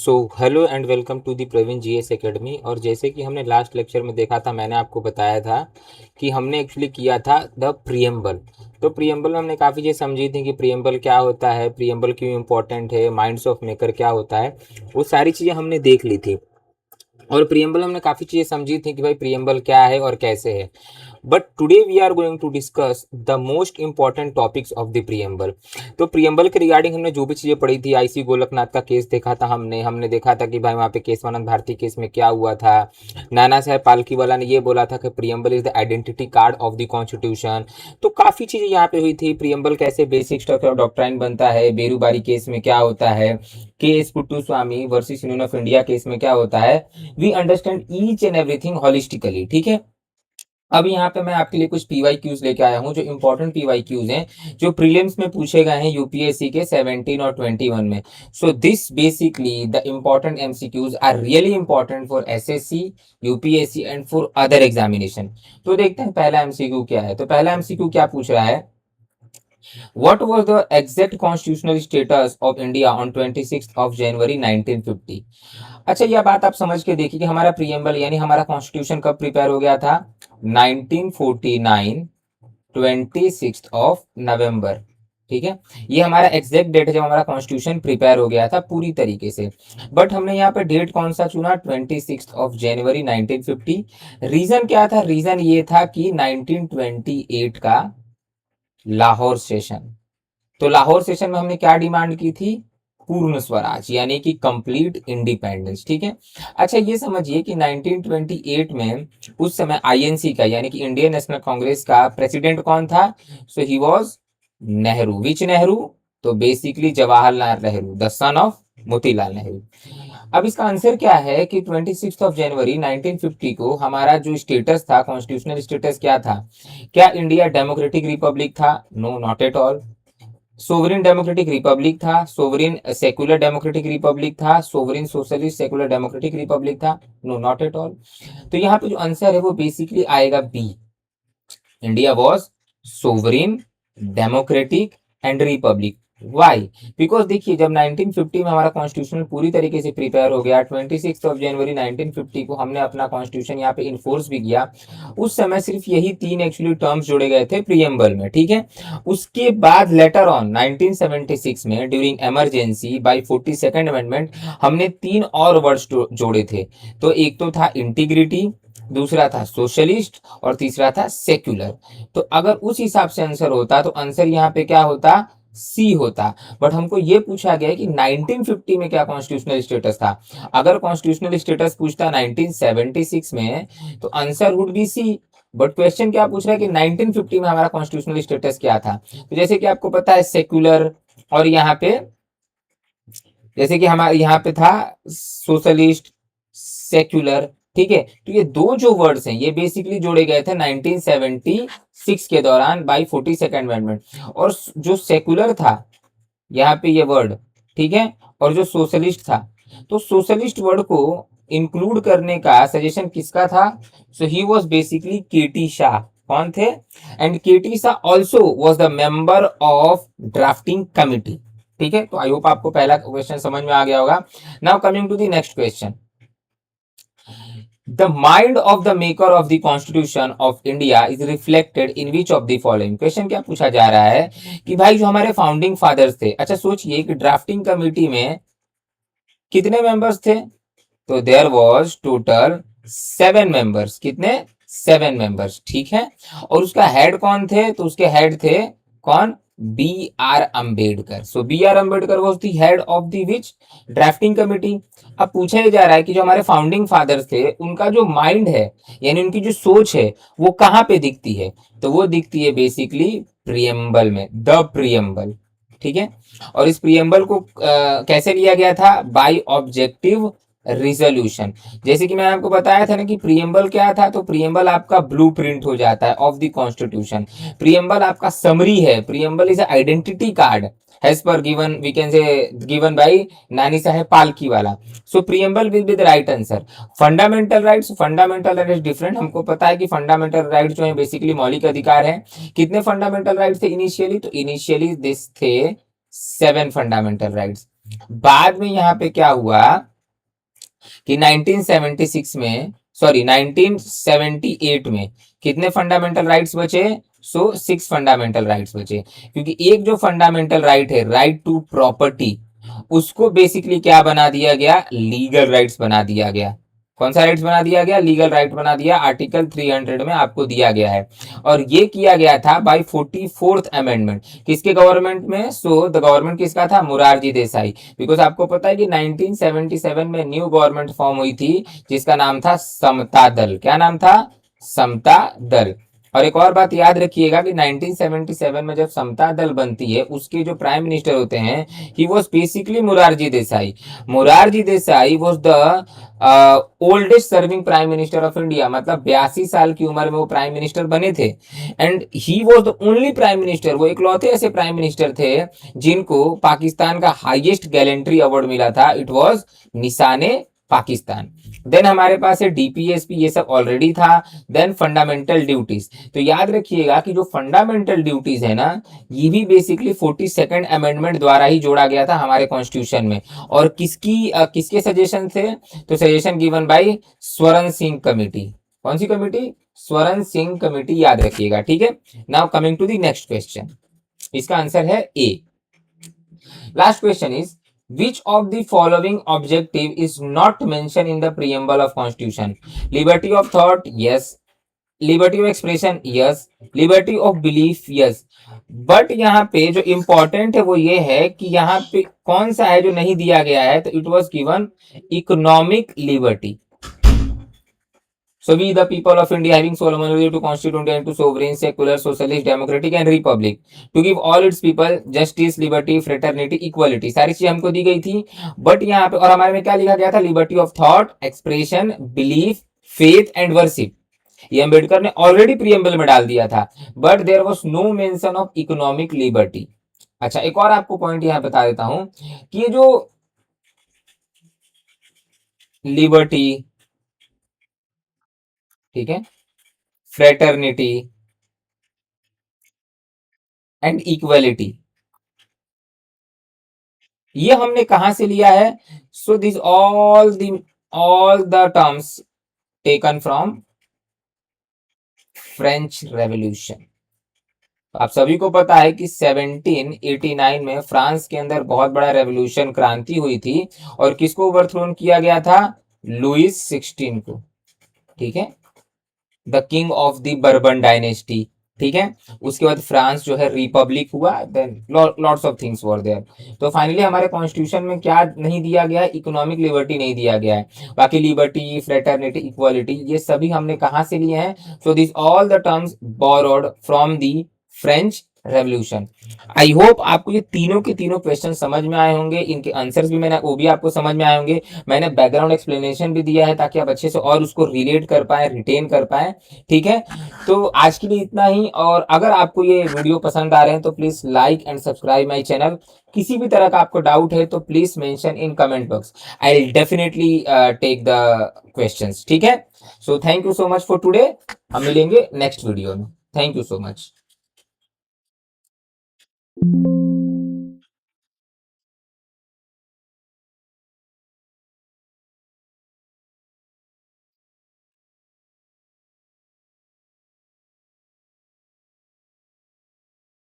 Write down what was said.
So hello and welcome to the Praveen GS academy. और जैसे कि हमने लास्ट लेक्चर में देखा था, मैंने आपको बताया था कि हमने एक्चुअली किया था द प्रियम्बल। तो प्रियम्बल में हमने काफ़ी चीज़ समझी थी कि प्रियम्बल क्या होता है, प्रियम्बल क्यों इंपॉर्टेंट है, माइंड्स ऑफ मेकर क्या होता है, वो सारी चीज़ें हमने देख ली थी। और प्रियम्बल हमने काफ़ी चीज़ें समझी थी कि भाई प्रियम्बल क्या है और कैसे है। But today we are going to discuss the most important topics of the preamble. तो प्रियम्बल के रिगार्डिंग हमने जो भी चीज़ें पढ़ी थी, आईसी गोलकनाथ का केस देखा था हमने देखा था कि भाई वहाँ पे केशवानंद भारती केस में क्या हुआ था। नाना साहेब पालकीवाला ने ये बोला था कि preamble is the identity card of the constitution. तो काफ़ी चीज़ें यहाँ पे हुई थी। प्रियम्बल कैसे बेसिक स्ट्रक्चर ऑफ डॉक्ट्राइन बनता है, बेरूबारी केस में क्या होता है, K S Puttu versus Union of India case में क्या होता है। We understand each and everything holistically, ठीक है। अब यहाँ पे मैं आपके लिए कुछ पीवाई क्यूज लेके आया हूँ, जो इंपॉर्टेंट पीवाई क्यूज हैं, जो प्रीलिम्स में पूछे गए हैं यूपीएससी के 17 और 21 में। So this basically the important MCQs are really important for SSC, UPSC and for other examination. तो देखते हैं पहला एमसीक्यू क्या है। तो पहला एमसीक्यू क्या पूछ रहा है, What was the exact constitutional status of India on 26th of January 1950? अच्छा, यह बात आप समझ के देखिए कि हमारा प्रीएम्बल यानी हमारा कॉन्स्टिट्यूशन कब प्रिपेयर हो गया था। 1949 26 ऑफ नवंबर, ठीक है। ये हमारा एग्जैक्ट डेट है जब हमारा कॉन्स्टिट्यूशन प्रिपेयर हो गया था पूरी तरीके से। बट हमने यहाँ पे डेट कौन सा चुना, 26 ऑफ जनवरी 1950। रीजन क्या था, रीजन ये था कि 1928 का लाहौर सेशन। तो लाहौर सेशन में हमने क्या डिमांड की थी, पूर्ण स्वराज यानी कि कंप्लीट इंडिपेंडेंस, ठीक है। अच्छा, ये समझिए कि 1928 में उस समय आईएनसी का यानी कि इंडियन नेशनल कांग्रेस का प्रेसिडेंट कौन था। So he was Nehru. विच नेहरू, तो basically Jawaharlal Nehru, the son of Motilal Nehru. अब इसका आंसर क्या है कि 26 ऑफ जनवरी 1950 को हमारा जो स्टेटस था, कॉन्स्टिट्यूशनल स्टेटस क्या था। क्या इंडिया डेमोक्रेटिक रिपब्लिक था, no not at all. Sovereign democratic republic था, सोवरेन सेकुलर डेमोक्रेटिक रिपब्लिक था, sovereign socialist secular democratic republic था, नो नॉट एट ऑल। तो यहाँ पे जो आंसर है वो बेसिकली आएगा B, India was sovereign democratic and republic. Why, because देखिए जब 1950 में हमारा कॉन्स्टिट्यूशन पूरी तरीके से प्रिपेयर हो गया, 26 ऑफ जनवरी 1950 को हमने अपना कॉन्स्टिट्यूशन यहाँ पे इन्फोर्स भी किया। उस समय सिर्फ यही तीन एक्चुअली टर्म्स जोड़े गए थे प्रियम्बल में, ठीक है। उसके बाद लेटर ऑन 1976 में during emergency bye 42nd amendment हमने तीन और वर्ड्स जोड़े थे। तो एक तो था इंटीग्रिटी, दूसरा था सोशलिस्ट और तीसरा था सेक्युलर। तो अगर उस हिसाब से आंसर होता तो आंसर यहाँ पे क्या होता, सी होता। बट हमको ये पूछा गया कि 1950 में क्या कॉन्स्टिट्यूशनल स्टेटस था। अगर कॉन्स्टिट्यूशनल स्टेटस पूछता 1976 में तो answer would be C. But question क्या पूछ रहा है कि 1950 में हमारा कॉन्स्टिट्यूशनल स्टेटस क्या था। तो जैसे कि आपको पता है सेक्युलर, और यहाँ पे जैसे कि हमारे यहाँ पे था सोशलिस्ट, सेक्युलर, ठीक है। तो ये दो जो वर्ड्स हैं ये बेसिकली जोड़े गए थे 1976 के दौरान बाय 42nd अमेंडमेंट। और जो सेक्युलर था यहाँ पे ये वर्ड, ठीक है, और जो सोशलिस्ट था, तो सोशलिस्ट वर्ड को इंक्लूड करने का सजेशन किसका था। So he was basically K T Shah. कौन थे, and K T Shah also was the member of drafting committee, ठीक है। तो आई होप आपको पहला क्वेश्चन समझ में आ गया होगा। Now coming to the next question, the mind of the maker of the constitution of India is reflected in which of the following. Question क्या पूछा जा रहा है कि भाई जो हमारे फाउंडिंग फादर्स थे, अच्छा सोचिए कि ड्राफ्टिंग कमेटी में कितने मेंबर्स थे। तो देयर वाज टोटल 7 मेंबर्स, कितने, 7 मेंबर्स, ठीक है। और उसका हेड कौन थे, तो उसके हेड थे कौन, B R Ambedkar. So B R Ambedkar was the head of the which, drafting committee. अब पूछा ही जा रहा है कि जो हमारे फाउंडिंग फादर्स थे उनका जो माइंड है यानी उनकी जो सोच है वो कहाँ पे दिखती है। तो वो दिखती है बेसिकली प्रियम्बल में, द प्रियम्बल, ठीक है। और इस प्रियम्बल को कैसे लिया गया था, बाय ऑब्जेक्टिव रिजोल्यूशन। जैसे कि मैंने आपको बताया था ना कि प्रियम्बल क्या था, तो प्रियम्बल आपका ब्लूप्रिंट हो जाता है ऑफ द कॉन्स्टिट्यूशन। प्रियम्बल आपका समरी है, preamble is identity card has per given, we can say given by Nani Saheb Palkhivala. So preamble will be the right answer. Fundamental rights, fundamental rights different. हमको पता है कि fundamental rights जो है basically मौलिक अधिकार है। कितने फंडामेंटल राइट्स थे इनिशियली, तो इनिशियली दिस थे 7 फंडामेंटल राइट्स। बाद में यहाँ पे क्या हुआ कि 1976 में, सॉरी 1978 में कितने फंडामेंटल राइट्स बचे? सो 6 फंडामेंटल राइट्स बचे। क्योंकि एक जो फंडामेंटल राइट है, राइट टू प्रॉपर्टी, उसको बेसिकली क्या बना दिया गया? लीगल राइट्स बना दिया गया। कौन सा राइट्स बना दिया गया? लीगल राइट बना दिया। आर्टिकल 300 में आपको दिया गया है। और ये किया गया था बाय 44th अमेंडमेंट। किसके गवर्नमेंट में? सो द गवर्नमेंट किसका था? मोरारजी देसाई। बिकॉज आपको पता है कि 1977 में न्यू गवर्नमेंट फॉर्म हुई थी जिसका नाम था समता दल। क्या नाम था? समता दल। और एक और बात याद रखिएगा कि 1977 में जब समता दल बनती है, उसके जो प्राइम मिनिस्टर होते हैं, he was basically Morarji Desai. Morarji Desai was the oldest serving prime minister of India. मतलब 82 साल की उम्र में वो प्राइम मिनिस्टर बने थे। And he was the only prime minister, वो इकलौते ऐसे प्राइम मिनिस्टर थे जिनको पाकिस्तान का हाईएस्ट गैलेंट्री अवार्ड मिला था। इट वॉज निशाने पाकिस्तान। देन हमारे पास है डीपीएसपी, ये सब ऑलरेडी था। Then fundamental duties. तो याद रखिएगा कि जो फंडामेंटल ड्यूटीज है ना, ये भी बेसिकली 42nd अमेंडमेंट द्वारा ही जोड़ा गया था हमारे कॉन्स्टिट्यूशन में। और किसके सजेशन थे? तो suggestion given by Swaran Singh committee. कौन सी कमेटी? स्वरण सिंह कमेटी, याद रखिएगा। ठीक है, now coming to the next question. इसका आंसर है A. Last question is which of the following objective is not mentioned in the preamble of constitution? Liberty of thought, yes. Liberty of expression, yes. Liberty of belief, yes. But यहाँ पे जो important है वो ये है कि यहाँ पे कौन सा है जो नहीं दिया गया है? तो it was given economic liberty. So we the people of India having solemn oath to constitute India into sovereign, secular, socialist, democratic and republic, to give all its people justice, liberty, fraternity, equality, सारी चीजें हमको दी गई थी। But यहाँ पे और हमारे में क्या लिखा गया था? Liberty of thought, expression, belief, faith and worship. ये अम्बेडकर ने ऑलरेडी प्रीएम्बल में डाल दिया था। But there was no mention of economic liberty. अच्छा, एक और आपको पॉइंट यहाँ बता देता हूं कि ये जो लिबर्टी, ठीक है, फ्रेटर्निटी एंड इक्वलिटी, ये हमने कहां से लिया है? So this all the terms taken from French revolution. आप सभी को पता है कि 1789 में फ्रांस के अंदर बहुत बड़ा रेवोल्यूशन, क्रांति हुई थी। और किसको ओवरथ्रोन किया गया था? लुइस 16 को। ठीक है, the king of the Bourbon dynasty. ठीक है, उसके बाद फ्रांस जो है रिपब्लिक हुआ। Then lots of things were there. तो फाइनली हमारे कॉन्स्टिट्यूशन में क्या नहीं दिया गया है? इकोनॉमिक लिबर्टी नहीं दिया गया है। बाकी लिबर्टी, फ्रेटर्निटी, इक्वालिटी, ये सभी हमने कहां से लिए हैं? So this all the terms borrowed from the French revolution. I hope आपको ये तीनों के तीनों क्वेश्चन समझ में आए होंगे। इनके आंसर्स भी मैंने वो भी आपको समझ में आए होंगे। मैंने बैकग्राउंड एक्सप्लेनेशन भी दिया है ताकि आप अच्छे से और उसको रिलेट कर पाए, रिटेन कर पाए। ठीक है, तो आज के लिए इतना ही। और अगर आपको ये वीडियो पसंद आ रहे हैं तो please like and subscribe my channel. किसी भी तरह का आपको डाउट है तो please mention in comment box. I will definitely take the questions. ठीक है, so thank you so much for today. हम मिलेंगे नेक्स्ट वीडियो में। Thank you so much.